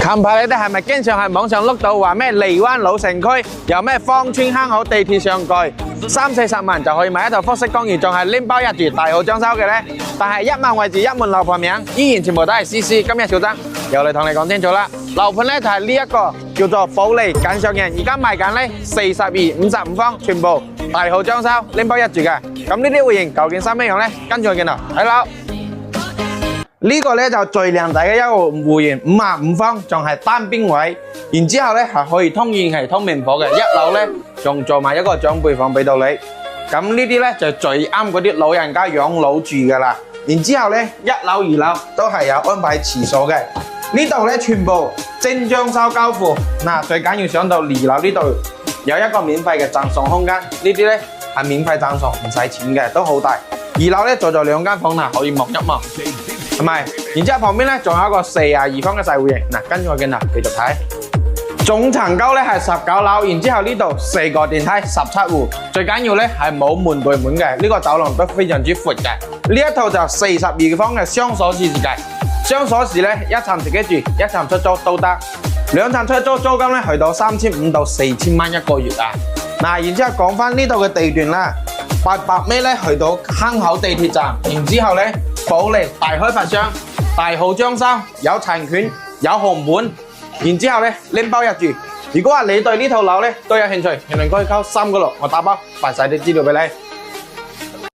近排你哋係咪經常喺網上碌到話咩荔灣老城區有咩芳村坑口地鐵上蓋30-40萬就可以買一套複式公寓，仲係拎包一住大號裝修嘅呢？但係1萬位置1門樓盤名依然全部都係 CC。今日小曾又嚟同你講清楚啦，樓盤呢就係呢一個叫做保利錦上人，而家賣緊呢42、55方，全部大號裝修拎包一住嘅。咁呢啲戶型究竟收咩樣呢？跟住我見到睇樓。呢個咧就最靚仔嘅一個戶型，55方，仲係單邊位，然之後咧係可以通熱氣、通明火嘅。一樓咧仲做埋一個長輩房俾到你。咁呢啲咧就最啱嗰啲老人家養老住噶啦。然之後咧1樓、2樓都係有安排廁所嘅。呢度咧全部精裝修交付。嗱，最緊要上到2樓呢度有一個免費嘅贈送空間，呢啲咧係免費贈送，唔使錢嘅，都好大。2樓咧就做2間房啦，可以望一望。係咪？然之後旁邊咧仲有一個42方嘅細戶型，嗱，跟住我鏡頭繼續睇。總層高咧係19樓，然之後呢度4個電梯17戶，最緊要咧係冇門對門嘅，呢個走廊都非常之闊嘅。呢一套就42方嘅雙鎖匙設計，雙鎖匙咧一層自己住，一層出租都得，兩層出租租金咧去到3500到4000蚊一個月啊！嗱，然之後講翻呢度嘅地段啦，800米咧去到坑口地鐵站，然之後咧。保利大開發商，大號裝修，有陳權，有紅門，然之後咧拎包入住。如果話你對呢套樓咧都有興趣，評論區扣3個6，我打包發晒啲資料俾你。